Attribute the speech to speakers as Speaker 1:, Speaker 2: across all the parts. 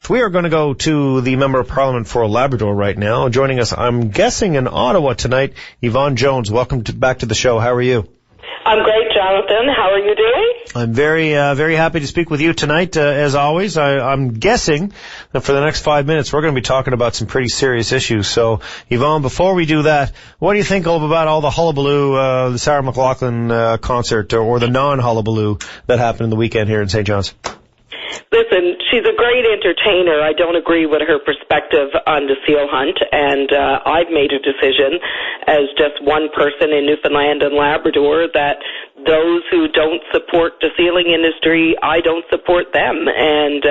Speaker 1: left. We are going to go to the Member of Parliament for Labrador right now. Joining us, I'm guessing in Ottawa tonight, Yvonne Jones. Welcome back to the show. How are you?
Speaker 2: I'm great, Jonathan. How are you doing?
Speaker 1: I'm very happy to speak with you tonight, as always. I'm guessing that for the next 5 minutes we're going to be talking about some pretty serious issues. So, Yvonne, before we do that, what do you think about all the hullabaloo, the Sarah McLachlan concert, or the non-hullabaloo that happened in the weekend here in St. John's?
Speaker 2: Listen, she's a great entertainer. I don't agree with her perspective on the seal hunt, and I've made a decision as just one person in Newfoundland and Labrador that those who don't support the sealing industry, I don't support them. And,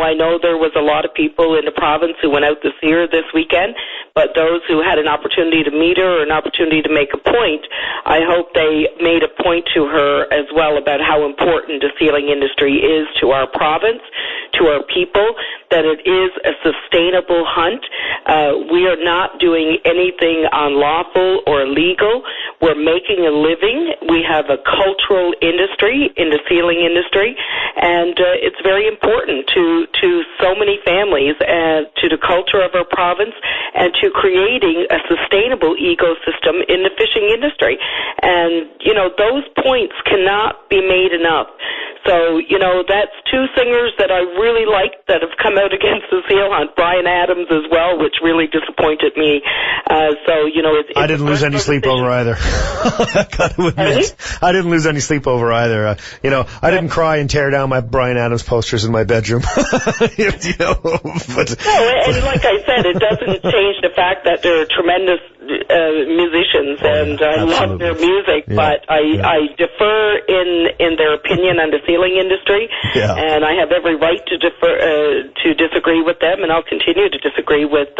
Speaker 2: I know there was a lot of people in the province who went out to see her this weekend, but those who had an opportunity to meet her or an opportunity to make a point, I hope they made a point to her as well about how important the sealing industry is to our province, to our people, that it is a sustainable hunt. We are not doing anything unlawful or illegal. We're making a living. We have a cultural industry in the sealing industry, and it's very important to so many families and to the culture of our province and to creating a sustainable ecosystem in the fishing industry. And, those points cannot be made enough. So, that's two singers that I really like that have come out against the seal hunt. Brian Adams as well, which really disappointed me.
Speaker 1: I didn't lose any sleep over either. I got to admit. I didn't lose any sleep over either. I didn't cry and tear down my Brian Adams posters in my bedroom.
Speaker 2: But, no, and like I said, it doesn't change the fact that they're tremendous musicians, and I love their music, but I defer in their opinion on the sealing industry, and I have every right to disagree with them, and I'll continue to disagree with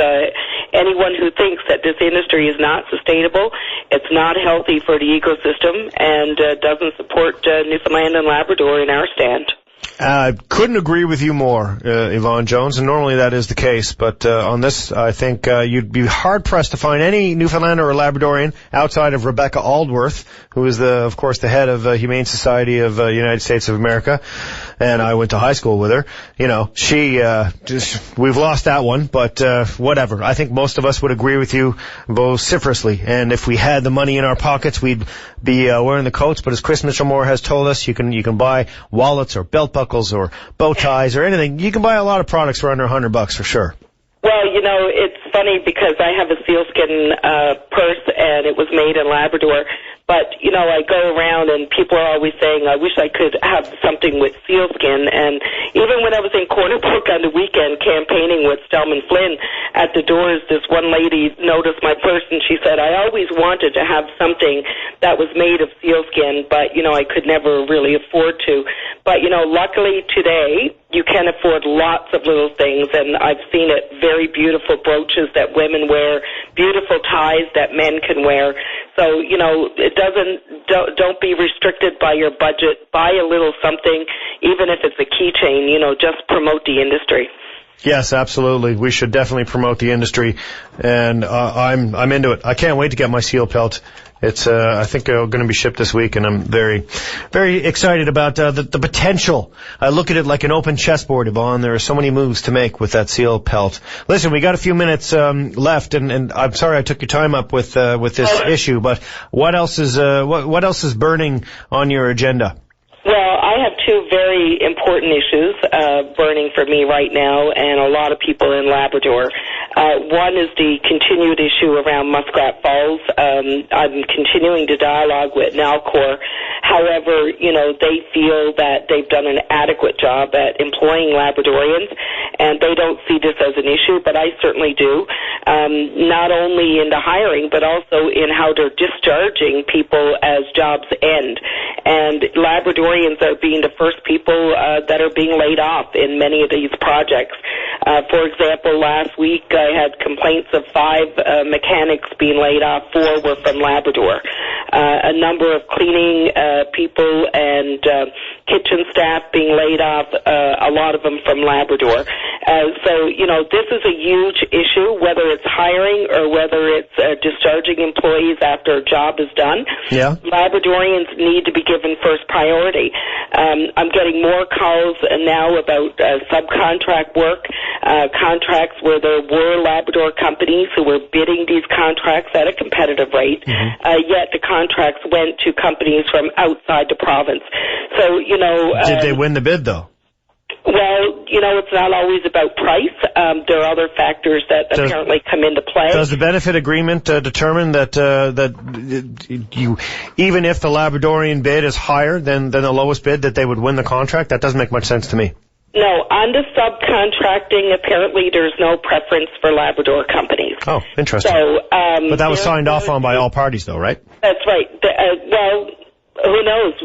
Speaker 2: anyone who thinks that this industry is not sustainable, it's not healthy for the ecosystem, and doesn't support Newfoundland and Labrador in our stand.
Speaker 1: Couldn't agree with you more, Yvonne Jones, and normally that is the case, but on this, I think you'd be hard-pressed to find any Newfoundlander or Labradorian outside of Rebecca Aldworth, who is, of course, the head of Humane Society of the United States of America, and I went to high school with her. We've lost that one, but whatever. I think most of us would agree with you vociferously, and if we had the money in our pockets, we'd be wearing the coats, but as Chris Mitchell-Moore has told us, you can buy wallets or belt buckles or bow ties or anything. You can buy a lot of products for under $100 for sure.
Speaker 2: Well, it's funny because I have a sealskin purse, and it was made in Labrador. But, I go around and people are always saying, I wish I could have something with sealskin. And even when I was in Corner Brook on the weekend campaigning with Stelman Flynn at the doors, this one lady noticed my purse and she said, I always wanted to have something that was made of sealskin, but, I could never really afford to. But, luckily today, you can afford lots of little things, and I've seen it, very beautiful brooches that women wear, beautiful ties that men can wear. So, don't be restricted by your budget. Buy a little something, even if it's a keychain, just promote the industry.
Speaker 1: Yes, absolutely. We should definitely promote the industry, and I'm into it. I can't wait to get my seal pelt. It's I think going to be shipped this week, and I'm very, very excited about the potential. I look at it like an open chessboard, Yvonne. There are so many moves to make with that seal pelt. Listen, we got a few minutes left, and I'm sorry I took your time up with this issue, but what else is burning on your agenda?
Speaker 2: Well, I have two very important issues burning for me right now, and a lot of people in Labrador. One is the continued issue around Muskrat Falls. I'm continuing to dialogue with Nalcor. However, they feel that they've done an adequate job at employing Labradorians, and they don't see this as an issue, but I certainly do. Not only in the hiring, but also in how they're discharging people as jobs end. And Labradorians are being the first people that are being laid off in many of these projects. For example, last week I had complaints of 5 mechanics being laid off. 4 were from Labrador. A number of cleaning people and kitchen staff being laid off, a lot of them from Labrador. So, this is a huge issue, whether it's hiring or whether it's discharging employees after a job is done.
Speaker 1: Yeah.
Speaker 2: Labradorians need to be given first priority. I'm getting more calls now about subcontract work, contracts where there were Labrador companies who were bidding these contracts at a competitive rate, yet the contracts went to companies from outside the province. So,
Speaker 1: Did they win the bid, though?
Speaker 2: Well, it's not always about price. There are other factors that apparently come into play.
Speaker 1: Does the benefit agreement determine that you, even if the Labradorian bid is higher than the lowest bid, that they would win the contract? That doesn't make much sense to me.
Speaker 2: No, under subcontracting, apparently there's no preference for Labrador companies.
Speaker 1: Oh, interesting.
Speaker 2: So,
Speaker 1: but that was signed off on by all parties, though, right?
Speaker 2: That's right. Who knows?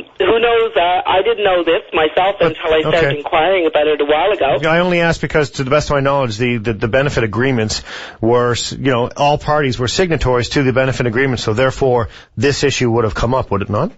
Speaker 2: I didn't know this myself until I started inquiring about it a while ago.
Speaker 1: I only asked because, to the best of my knowledge, the benefit agreements were, all parties were signatories to the benefit agreement, so therefore this issue would have come up, would it not?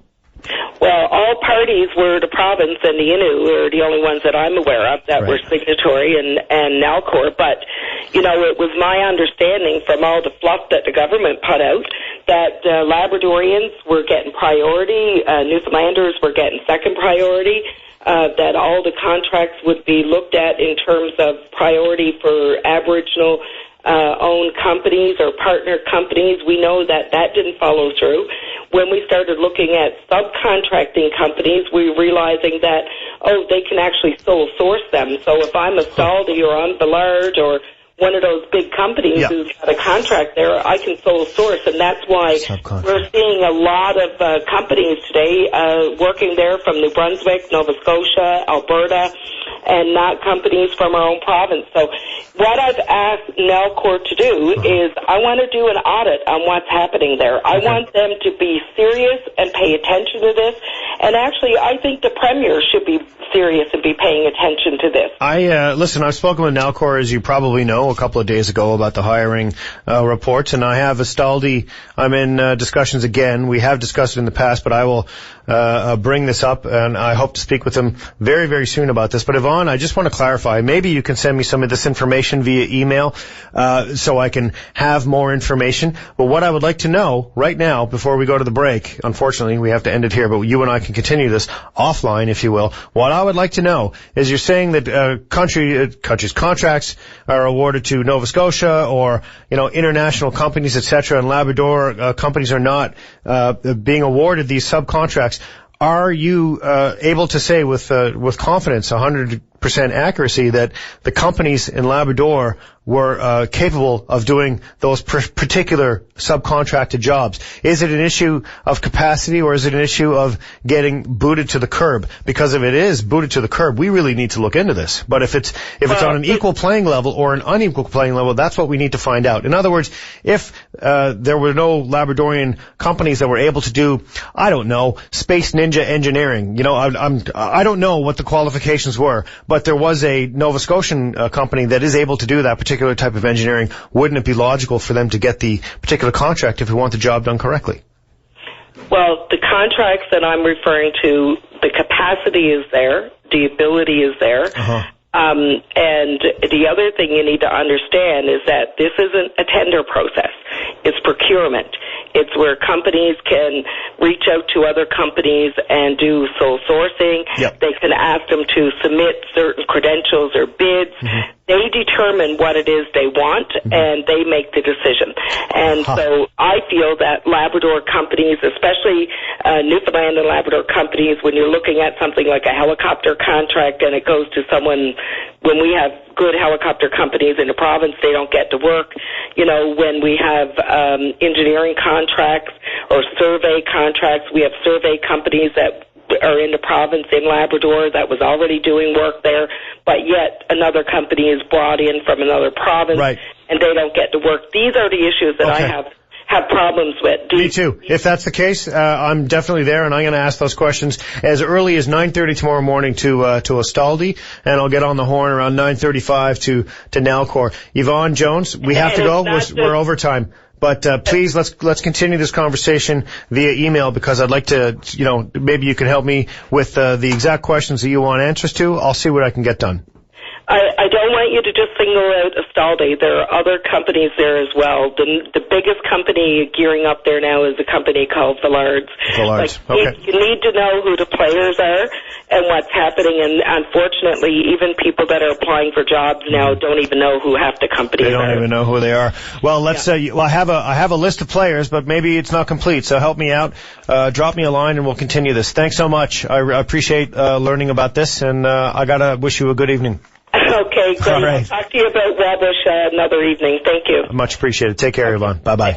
Speaker 2: Well, all parties were the province and the Innu were the only ones that I'm aware of that were signatory and Nalcor. But, it was my understanding from all the fluff that the government put out that Labradorians were getting priority, Newfoundlanders were getting second priority, that all the contracts would be looked at in terms of priority for Aboriginal owned companies or partner companies. We know that didn't follow through. When we started looking at subcontracting companies, we were realizing that, they can actually sole source them. So if I'm a Staldy or I'm Ballard or one of those big companies who's got a contract there, I can sole source, and that's why we're seeing a lot of companies today working there from New Brunswick, Nova Scotia, Alberta, and not companies from our own province. So what I've asked Nalcor to do is I want to do an audit on what's happening there. I want them to be serious and pay attention to this, and actually I think the Premier should be serious and be paying attention to this.
Speaker 1: Listen, I've spoken with Nalcor, as you probably know, a couple of days ago about the hiring reports, and I have a Staldy. I'm in discussions again. We have discussed it in the past, but I will bring this up, and I hope to speak with them very, very soon about this. But Yvonne, I just want to clarify, maybe you can send me some of this information via email so I can have more information. But what I would like to know right now, before we go to the break, unfortunately we have to end it here, but you and I can continue this offline, if you will. What I would like to know is, you're saying that countries' contracts are awarded to Nova Scotia or international companies, etc., and Labrador companies are not being awarded these subcontracts. Are you able to say with confidence, 100% accuracy, that the companies in Labrador were capable of doing those particular subcontracted jobs? Is it an issue of capacity, or is it an issue of getting booted to the curb? Because if it is booted to the curb, we really need to look into this. But if it's on an equal playing level or an unequal playing level, that's what we need to find out. In other words, if there were no Labradorian companies that were able to do, I don't know, Space Ninja engineering, I don't know what the qualifications were, but there was a Nova Scotian company that is able to do that particular type of engineering. Wouldn't it be logical for them to get the particular contract if we want the job done correctly?
Speaker 2: Well, the contracts that I'm referring to, the capacity is there, the ability is there. And the other thing you need to understand is that this isn't a tender process. It's procurement. It's where companies can reach out to other companies and do sole sourcing. They can ask them to submit certain credentials or bids. They determine what it is they want, and they make the decision. And so I feel that Labrador companies, especially Newfoundland and Labrador companies, when you're looking at something like a helicopter contract and it goes to someone, when we have good helicopter companies in the province, they don't get to work. When we have engineering contracts or survey contracts, we have survey companies that are in the province in Labrador that was already doing work there, but yet another company is brought in from another province, and they don't get to work. These are the issues that I have problems with.
Speaker 1: Me too. If that's the case, I'm definitely there, and I'm going to ask those questions as early as 9:30 tomorrow morning to Staldy, and I'll get on the horn around 9:35 to Nalcor. Yvonne Jones, we have to go. We're over time. But please, let's continue this conversation via email, because I'd like to, maybe you can help me with the exact questions that you want answers to. I'll see what I can get done.
Speaker 2: I don't don't want you to just single out Estalde. There are other companies there as well. The biggest company gearing up there now is a company called Villards.
Speaker 1: Villards,
Speaker 2: okay. You need to know who the players are and what's happening, and unfortunately, even people that are applying for jobs now don't even know who half the companies are.
Speaker 1: They don't even know who they are. Well, let's well, I have a list of players, but maybe it's not complete, so help me out. Drop me a line and we'll continue this. Thanks so much. I appreciate learning about this, and I gotta wish you a good evening.
Speaker 2: Okay, great.
Speaker 1: All right.
Speaker 2: I'll talk to you about Wabush another evening. Thank you.
Speaker 1: Much appreciated. Take care, Yvonne. Bye-bye.